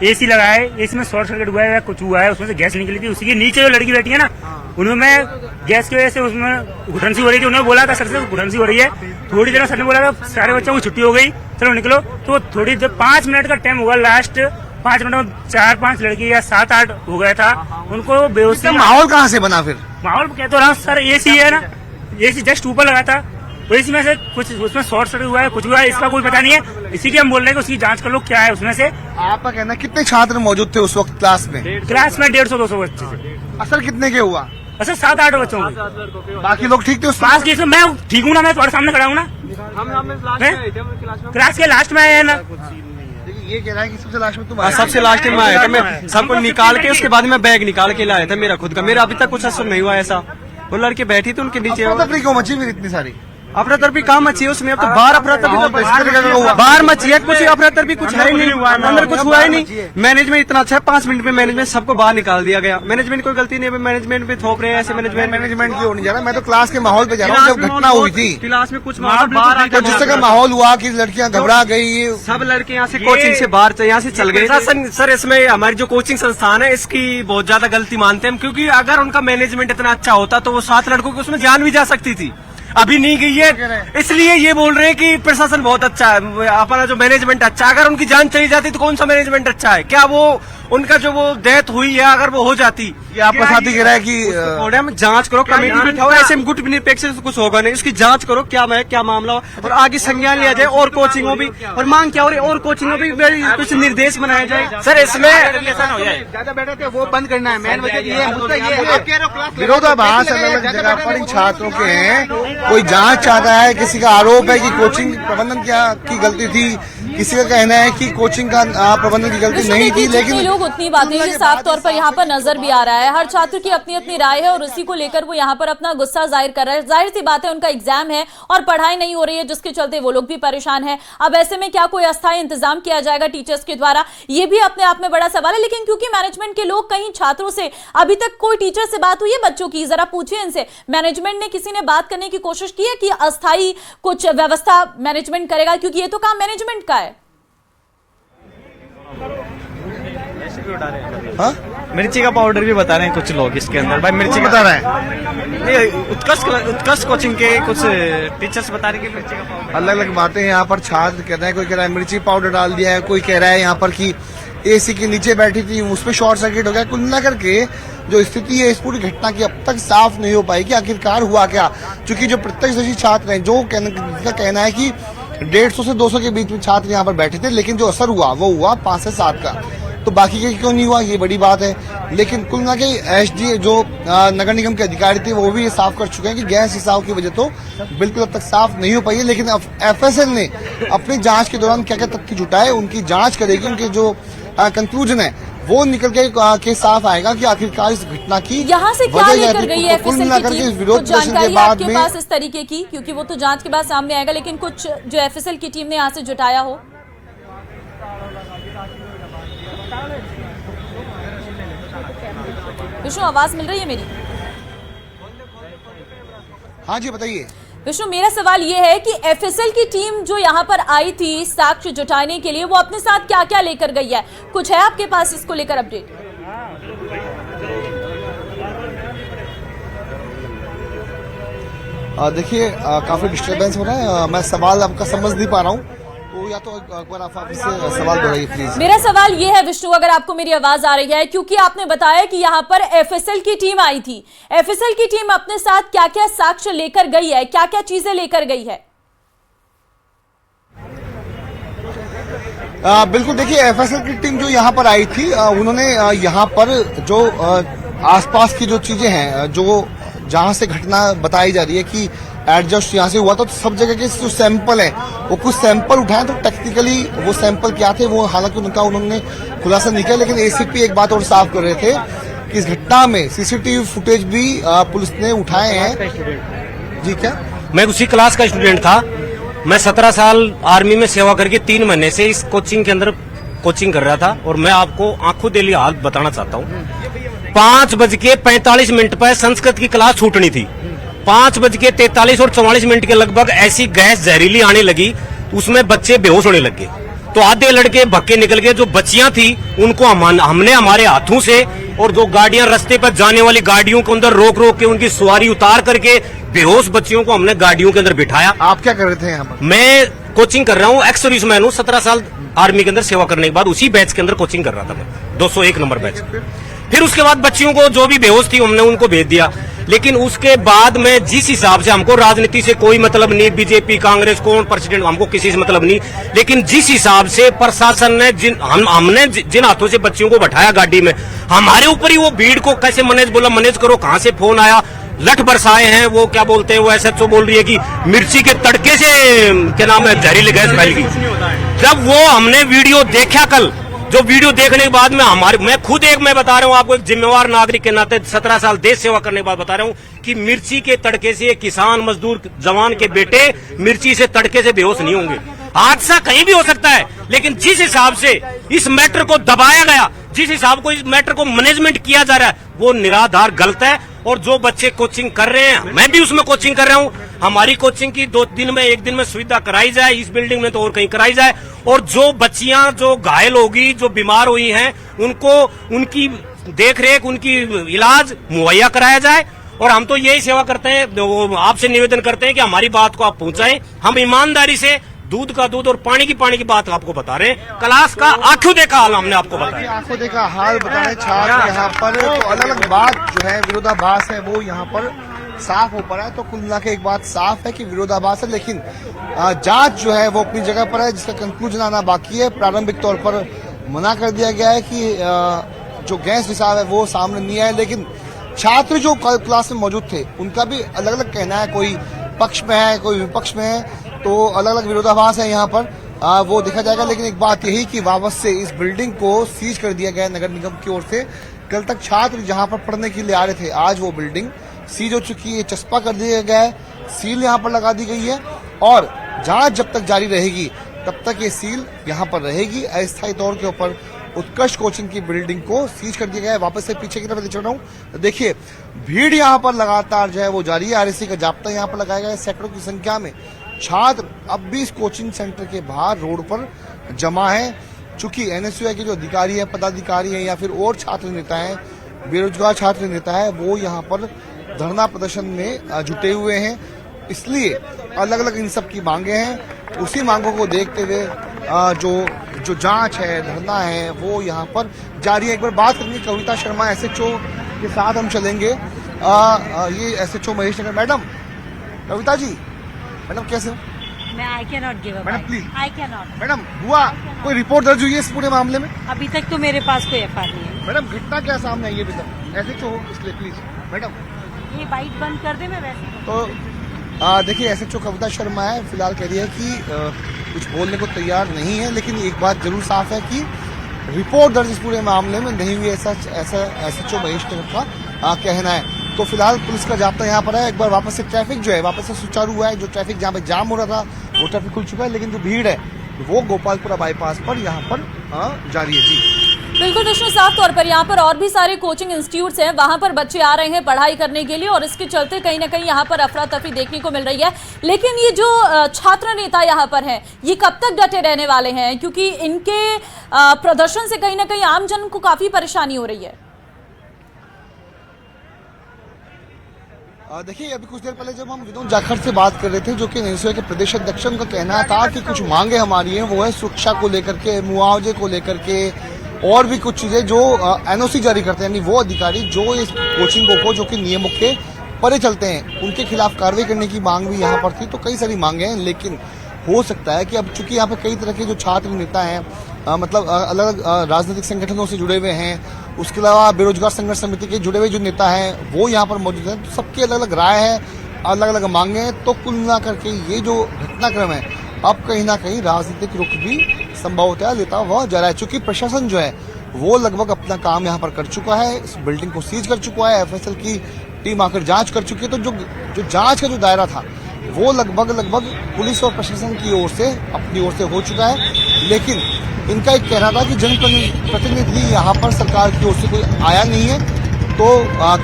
AC लगा है, AC में शॉर्ट सर्किट हुआ है या कुछ हुआ है, उसमें से गैस निकली थी। उसी के नीचे जो लड़की बैठी है ना, उन्होंने गैस की वजह से उसमें घुटन सी हो रही थी। उन्होंने बोला था सर से घुटन सी हो रही है। थोड़ी देर सर ने बोला था सारे बच्चों को छुट्टी हो गई, चलो निकलो। तो थोड़ी देर 5 मिनट का टाइम होगा, लास्ट 5 मिनट में 4-5 लड़की या 7-8 हो गया था। उनको बेहोशी। माहौल कहाँ से बना फिर? माहौल कह तो रहा सर, एसी है ना, एसी जस्ट ऊपर लगा था, तो इसी में से कुछ उसमें शॉर्ट सर्किट हुआ है, कुछ हुआ है, इसका कोई पता नहीं है। इसी की हम बोल रहे हैं कि उसकी जांच कर लो क्या है उसमें से। आपका कहना कितने छात्र मौजूद थे उस वक्त क्लास में? क्लास में 150-200 बच्चे थे। असर कितने के हुआ? अच्छा 7-8 बच्चों को। बाकी लोग ठीक थे उस पास केस में? मैं ठीक हूँ ना, मैं तुम्हारे सामने खड़ा हूँ ना, क्लास के लास्ट में आया है ना। ये कह रहा है कि सबसे लास्ट में तुम आए? सबसे लास्ट में आया था मैं, सबको निकाल के उसके बाद में बैग निकाल के लाया था मेरा खुद का। मेरा अभी तक कुछ असर नहीं हुआ ऐसा। वो लड़के बैठी थी उनके नीचे। अफरा-तफरी क्यों मची फिर इतनी सारी? अफरा तफरी कहाँ मची है उसमें? अब तो बाहर अफरा तफरी बाहर मची है, कुछ अफरा तफरी कुछ है ही नहीं, अंदर कुछ हुआ ही नहीं। मैनेजमेंट इतना अच्छा है, 5 मिनट में मैनेजमेंट सबको बाहर निकाल दिया गया। मैनेजमेंट कोई गलती नहीं है, मैनेजमेंट पे थोप रहे हैं ऐसे। मैनेजमेंट की नहीं जा रहा, मैं तो क्लास के माहौल पे जा रहा हूँ। जब घटना हुई थी क्लास में कुछ बाहर तो जिस तरह माहौल हुआ कि लड़कियां घबरा गई, सब लड़के यहाँ से कोचिंग से बाहर यहाँ से चल गए। सर इसमें हमारी जो कोचिंग संस्थान है इसकी बहुत ज्यादा गलती मानते हैं हम, क्योंकि अगर उनका मैनेजमेंट इतना अच्छा होता तो वो 7 लड़कों की उसमें जान भी जा सकती थी। अभी नहीं गई है, इसलिए ये बोल रहे हैं कि प्रशासन बहुत अच्छा है, अपना जो मैनेजमेंट अच्छा है। अगर उनकी जान चली जाती तो कौन सा मैनेजमेंट अच्छा है? क्या वो उनका जो वो डेथ हुई है अगर वो हो जाती? ये आपका साथी कह रहा है कि हम जांच करो, कमेटी बिठाओ, ऐसे गुट निरपेक्ष से कुछ होगा नहीं। उसकी जांच करो क्या मामला हो, और आगे संज्ञान लिया जाए। और कोचिंगों भी और मांग क्या हो रही, और कोचिंगों भी कुछ निर्देश बनाया जाए। सर इसमें ज्यादा बैठे थे वो बंद करना है, मेन वजह ये विरोधाभास अलग जगह पर इन छात्रों के हैं। कोई जांच चाहता है, किसी का आरोप है कि कोचिंग प्रबंधन की गलती थी, किसी का कहना है कि कोचिंग का प्रबंधन की गलती नहीं थी। लेकिन लोग उतनी बातें जो साफ तौर पर यहाँ पर नजर भी आ रहा है, हर छात्र की अपनी अपनी राय है और उसी को लेकर वो यहाँ पर अपना गुस्सा जाहिर कर रहा है। जाहिर सी बात है उनका एग्जाम है और पढ़ाई नहीं हो रही है, जिसके चलते वो लोग भी परेशान है। अब ऐसे में क्या कोई अस्थायी इंतजाम किया जाएगा टीचर्स के द्वारा, ये भी अपने आप में बड़ा सवाल है। लेकिन क्योंकि मैनेजमेंट के लोग, कहीं छात्रों से अभी तक कोई टीचर से बात हुई है बच्चों की, जरा पूछिए इनसे, मैनेजमेंट ने किसी ने बात करने की कोशिश की है कि अस्थायी कुछ व्यवस्था मैनेजमेंट करेगा? क्योंकि ये तो काम मैनेजमेंट का है। हाँ? मिर्ची का पाउडर भी बता रहे हैं कुछ लोग इसके अंदर। भाई मिर्ची बता रहे हैं, उत्कर्ष कोचिंग के कुछ टीचर्स बता रहे हैं कि मिर्ची का पाउडर। अलग अलग बातें यहाँ पर छात्र कह रहे हैं। कोई कह रहा है मिर्ची पाउडर डाल दिया है, कोई कह रहा है यहाँ पर कि एसी के नीचे बैठी थी उस पर शॉर्ट सर्किट हो गया। कुल मिलाकर के जो स्थिति है इस पूरी घटना की अब तक साफ नहीं हो पाई कि आखिरकार हुआ क्या। क्योंकि जो प्रत्यक्षदर्शी छात्र हैं, जो कहना है कि 150 से 200 के बीच में छात्र यहाँ पर बैठे थे, लेकिन जो असर हुआ वो हुआ 5 से 7 का। तो बाकी के क्यों नहीं हुआ, ये बड़ी बात है। लेकिन कुल ना कि एसडी जो नगर निगम के अधिकारी थे वो भी ये साफ कर चुके हैं कि गैस रिसाव की वजह तो बिल्कुल अब तक साफ नहीं हो पाई है। लेकिन अब एफएसएल ने अपनी जांच के दौरान क्या क्या तथ्य जुटाए उनकी जांच करेगी। उनके जो कंक्लूजन है वो निकल के साफ आएगा कि आखिरकार इस घटना की यहाँ से क्या लेकर गई है कुल मिलाकर के विरोध प्रदर्शन के बाद में पास इस तरीके की, क्योंकि वो तो जांच के बाद सामने आएगा, लेकिन कुछ जो एफएसएल की टीम ने यहाँ से जुटाया हो। विष्णु, आवाज मिल रही है मेरी? हाँ जी बताइए। विष्णु, मेरा सवाल ये है कि एफएसएल की टीम जो यहाँ पर आई थी साक्ष्य जुटाने के लिए, वो अपने साथ क्या क्या लेकर गई है? कुछ है आपके पास इसको लेकर अपडेट? देखिए काफी डिस्टर्बेंस हो रहा है, मैं सवाल आपका समझ नहीं पा रहा हूँ, तो या तो एक बार आप आपसे सवाल दोहराइए प्लीज। मेरा सवाल ये है विष्णु, अगर आपको मेरी आवाज आ रही है, क्योंकि आपने बताया कि यहाँ पर एफएसएल की टीम आई थी, एफएसएल की टीम अपने साथ क्या क्या साक्ष्य लेकर गई है, क्या क्या चीजें लेकर गई है? बिल्कुल, देखिए एफएसएल की टीम जो यहाँ पर आई थी उन्होंने यहाँ पर जो आसपास की जो चीजें हैं, जो जहां से घटना बताई जा रही है कि एडजस्ट यहाँ से हुआ था, तो सब जगह के जो सैंपल है वो कुछ सैंपल उठाए। तो टेक्निकली वो सैंपल क्या थे वो हालांकि उन्होंने खुलासा नहीं किया, लेकिन एसीपी एक बात और साफ कर रहे थे कि इस घटना में सीसीटीवी फुटेज भी पुलिस ने उठाए हैं। जी क्या? मैं उसी क्लास का स्टूडेंट था। मैं 17 साल आर्मी में सेवा करके 3 महीने से इस कोचिंग के अंदर कोचिंग कर रहा था, और मैं आपको आंखों दिली हाल बताना चाहता हूँ। 5:45 पर संस्कृत की क्लास छूटनी थी। 5:43 और 44 के लगभग ऐसी गैस जहरीली आने लगी, उसमें बच्चे बेहोश होने लगे। तो आधे लड़के भक्के निकल गए। जो बच्चियां थी उनको हमने हमारे हाथों से, और जो गाड़ियां रास्ते पर जाने वाली गाड़ियों के अंदर रोक रोक के उनकी सवारी उतार करके बेहोश बच्चियों को हमने गाड़ियों के अंदर बिठाया। आप क्या कर रहे थे यहाँ पर? मैं कोचिंग कर रहा हूँ, एक्स सर्विस मैन हूँ। 17 साल आर्मी के अंदर सेवा करने के बाद उसी बैच के अंदर कोचिंग कर रहा था मैं, 201 नंबर बैच। फिर उसके बाद बच्चियों को जो भी बेहोश थी हमने उनको भेज दिया। लेकिन उसके बाद में जिस हिसाब से, हमको राजनीति से कोई मतलब नहीं, बीजेपी कांग्रेस कौन प्रेसिडेंट हमको किसी से मतलब नहीं, लेकिन जिस हिसाब से प्रशासन ने हमने जिन हाथों से बच्चियों को बैठाया गाड़ी में, हमारे ऊपर ही वो भीड़ को कैसे मैनेज करो, कहां से फोन आया, लठ बरसाए हैं। वो क्या बोलते हैं, वो SHO बोल रही है कि मिर्ची के तड़के से क्या नाम है जहरीली गैस फैल गई। जब वो हमने वीडियो देखा कल, जो वीडियो देखने के बाद में मैं खुद मैं बता रहा हूं आपको, एक जिम्मेवार नागरिक के नाते 17 साल देश सेवा करने के बाद बता रहा हूं कि मिर्ची के तड़के से किसान मजदूर जवान के बेटे मिर्ची से तड़के से बेहोश नहीं होंगे। हादसा कहीं भी हो सकता है, लेकिन जिस हिसाब से इस मैटर को दबाया गया, जिस हिसाब को इस मैटर को मैनेजमेंट किया जा रहा है, वो निराधार गलत है। और जो बच्चे कोचिंग कर रहे हैं, मैं भी उसमें कोचिंग कर रहा हूं, हमारी कोचिंग की 2 दिन में 1 दिन में सुविधा कराई जाए, इस बिल्डिंग में तो और कहीं कराई जाए। और जो बच्चियां जो घायल होगी, जो बीमार हुई हैं, उनको उनकी देखरेख, उनकी इलाज मुहैया कराया जाए। और हम तो यही सेवा करते हैं, आपसे निवेदन करते हैं कि हमारी बात को आप पहुंचाएं। हम ईमानदारी से दूध का दूध और पानी की बात आपको बता रहे हैं। क्लास का आंखों देखा हाल हमने आपको बताया। आंखों देखा हाल बताएं छात्र यहाँ पर, तो अलग अलग बात जो है, विरोधाभास है, वो यहाँ पर साफ हो पड़ा है। तो कुल मिला के एक बात साफ है कि विरोधाभास है, लेकिन जांच जो है वो अपनी जगह पर है, जिसका कंक्लूजन आना बाकी है। प्रारंभिक तौर पर मना कर दिया गया है कि जो गैस रिसाव है वो सामने नहीं आए, लेकिन छात्र जो क्लास में मौजूद थे उनका भी अलग अलग कहना है, कोई पक्ष में है, कोई विपक्ष में है, तो अलग अलग विरोधाभास है यहाँ पर, वो देखा जाएगा। लेकिन एक बात यही कि वापस से इस बिल्डिंग को सीज कर दिया गया है नगर निगम की ओर से। कल तक छात्र जहाँ पर पढ़ने के लिए आ रहे थे, आज वो बिल्डिंग सीज हो चुकी है, चस्पा कर दिया गया है, सील यहाँ पर लगा दी गई है, और जांच जब तक जारी रहेगी तब तक ये सील यहाँ पर रहेगी। अस्थायी तौर के ऊपर उत्कर्ष कोचिंग की बिल्डिंग को सीज कर दिया गया है। वापस से पीछे की तरफ ले चल रहा हूँ, देखिए भीड़ यहाँ पर लगातार जो है वो जारी है। RSC का जाप्ता यहाँ पर लगाया गया है, सैकड़ों की संख्या में छात्र अब भी इस कोचिंग सेंटर के बाहर रोड पर जमा है। चूंकि NSUI के जो अधिकारी है, पदाधिकारी हैं, या फिर और छात्र नेता हैं, बेरोजगार छात्र नेता है, वो यहाँ पर धरना प्रदर्शन में जुटे हुए हैं। इसलिए अलग अलग इन सब की मांगे हैं। उसी मांगों को देखते हुए जो जांच है, धरना है, वो यहाँ पर जारी है। एक बार बात करेंगे कविता शर्मा SHO के साथ हम चलेंगे। ये SHO महेश नगर। मैडम, कविता जी, मैडम कैसे हो? मैं I can not give up. Madam please. I can not. Madam, हुआ कोई रिपोर्ट दर्ज हुई है इस पूरे मामले में? अभी तक तो मेरे पास कोई FIR नहीं है। मैडम, घटना क्या सामने आई है अभी तक? SHO हो इसलिए प्लीज। मैडम, ये बाइट बंद कर दे, मैं वैसे। तो देखिए SHO कविता शर्मा है, फिलहाल कह रही है कि कुछ बोलने को तैयार नहीं है, लेकिन एक बात जरूर साफ है कि रिपोर्ट दर्ज इस पूरे मामले में नहीं हुई, ऐसा SHO महेश नगर का कहना है। तो फिलहाल पुलिस का जाप्ता यहाँ पर है। एक बार वापस से ट्रैफिक जो है वापस से सुचारू हुआ है। जो ट्रैफिक जहाँ पे जाम हो रहा था वो ट्रैफिक खुल चुका है, लेकिन जो भीड़ है वो गोपालपुरा बाईपास पर यहाँ पर जारी है। जी बिल्कुल विष्णु, साफ तौर पर यहाँ पर और भी सारे कोचिंग इंस्टीट्यूट्स हैं, वहां पर बच्चे आ रहे हैं पढ़ाई करने के लिए, और इसके चलते कहीं ना कहीं यहाँ पर अफरा तफरी देखने को मिल रही है। लेकिन ये जो छात्र नेता यहाँ पर हैं, ये कब तक डटे रहने वाले हैं? क्योंकि इनके प्रदर्शन से कहीं ना कहीं आम जन को काफी परेशानी हो रही है। देखिए, अभी कुछ देर पहले जब हम विनोद जाखड़ से बात कर रहे थे, जो कि NSUI के प्रदेश अध्यक्ष, उनका कहना था कि कुछ मांगे हमारी हैं, वो है सुरक्षा को लेकर के, मुआवजे को लेकर के, और भी कुछ चीजें जो NOC जारी करते हैं, यानी वो अधिकारी जो इस कोचिंगों को, जो कि नियमों के परे चलते हैं, उनके खिलाफ कार्रवाई करने की मांग भी यहाँ पर थी। तो कई सारी मांगे हैं, लेकिन हो सकता है कि अब चूंकि यहाँ पे कई तरह के जो छात्र नेता हैं, मतलब अलग अलग राजनीतिक संगठनों से जुड़े हुए हैं, उसके अलावा बेरोजगार संघर्ष समिति के जुड़े हुए जो नेता हैं वो यहाँ पर मौजूद हैं, तो सबकी अलग अलग राय है, अलग अलग मांगे हैं। तो कुल मिला करके ये जो घटनाक्रम है, अब कहीं ना कहीं राजनीतिक रुख भी संभवतः लेता हुआ जा रहा है। चूंकि प्रशासन जो है वो लगभग अपना काम यहाँ पर कर चुका है, इस बिल्डिंग को सीज कर चुका है, FSL की टीम आकर जांच कर चुकी है। तो जो जांच का जो दायरा था वो लगभग पुलिस और प्रशासन की ओर से, अपनी ओर से हो चुका है। लेकिन इनका एक कहना था कि जनप्रतिनिधि यहाँ पर सरकार की ओर से कोई आया नहीं है। तो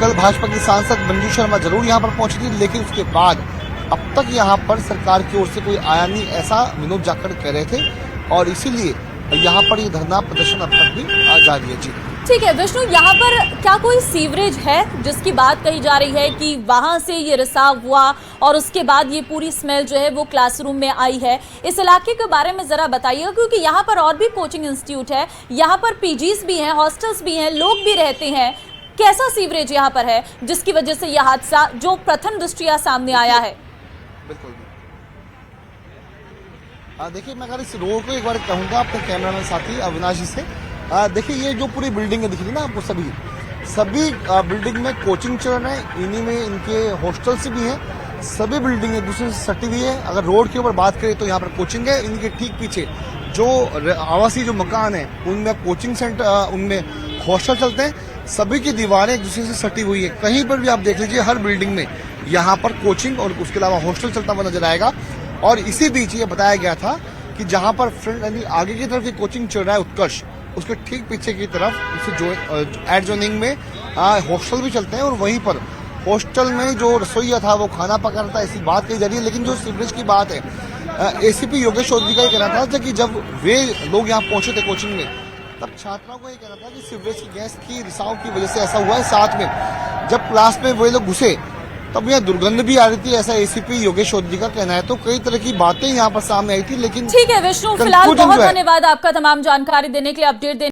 कल भाजपा की सांसद मंजू शर्मा जरूर यहाँ पर पहुंची थी, लेकिन उसके बाद अब तक यहाँ पर सरकार की ओर से कोई आया नहीं, ऐसा विनोद जाखड़ कह रहे थे। और इसीलिए यहाँ पर ये धरना प्रदर्शन अब तक भी जारी है। जी ठीक है विष्णु, यहाँ पर क्या कोई सीवरेज है जिसकी बात कही जा रही है कि वहां से ये रिसाव हुआ और उसके बाद ये पूरी स्मेल जो है वो क्लासरूम में आई है? इस इलाके के बारे में जरा बताइएगा, क्योंकि यहाँ पर और भी कोचिंग इंस्टीट्यूट है, यहाँ पर पीजीज भी हैं, हॉस्टल्स भी हैं, लोग भी रहते हैं। कैसा सीवरेज यहाँ पर है जिसकी वजह से यह हादसा जो प्रथम दृष्टया सामने आया है? बिल्कुल। देखिए, मैं अगर इस रोड को एक बार कहूँगा अपने कैमरामैन साथी अविनाश जी से, देखिए ये जो पूरी बिल्डिंग है दिख रही है ना आपको, सभी बिल्डिंग में कोचिंग चल रहे हैं, इन्हीं में इनके हॉस्टल्स भी हैं, सभी बिल्डिंग एक दूसरे से सटी हुई है। अगर रोड के ऊपर बात करें तो यहाँ पर कोचिंग है, इनके ठीक पीछे जो आवासीय जो मकान है उनमें कोचिंग सेंटर, उनमें हॉस्टल चलते हैं, सभी की दीवारें एक दूसरे से सटी हुई है। कहीं पर भी आप देख लीजिए, हर बिल्डिंग में यहाँ पर कोचिंग और उसके अलावा हॉस्टल चलता हुआ नजर आएगा। और इसी बीच ये बताया गया था कि जहां पर फ्रंट यानी आगे की तरफ ये कोचिंग चल रहा है उत्कर्ष, उसके ठीक पीछे की तरफ उसे जो एड जोनिंग में हॉस्टल भी चलते हैं और वहीं पर हॉस्टल में जो रसोईया था वो खाना पका रहा था, ऐसी बात कही जा रही है। लेकिन जो सीवरेज की बात है, एसीपी योगेश चौधरी का ये कहना था कि जब वे लोग यहाँ पहुंचे थे कोचिंग में, तब छात्राओं को ये कहना था कि सीवरेज की गैस की रिसाव की वजह से ऐसा हुआ है। साथ में जब क्लास में वे लोग घुसे तब यह दुर्गंध भी आ रही थी, ऐसा एसीपी योगेश चौधरी का कहना है। तो कई तरह की बातें यहाँ पर सामने आई थी, लेकिन ठीक है विष्णु, फिलहाल बहुत धन्यवाद आपका तमाम जानकारी देने के लिए, अपडेट देने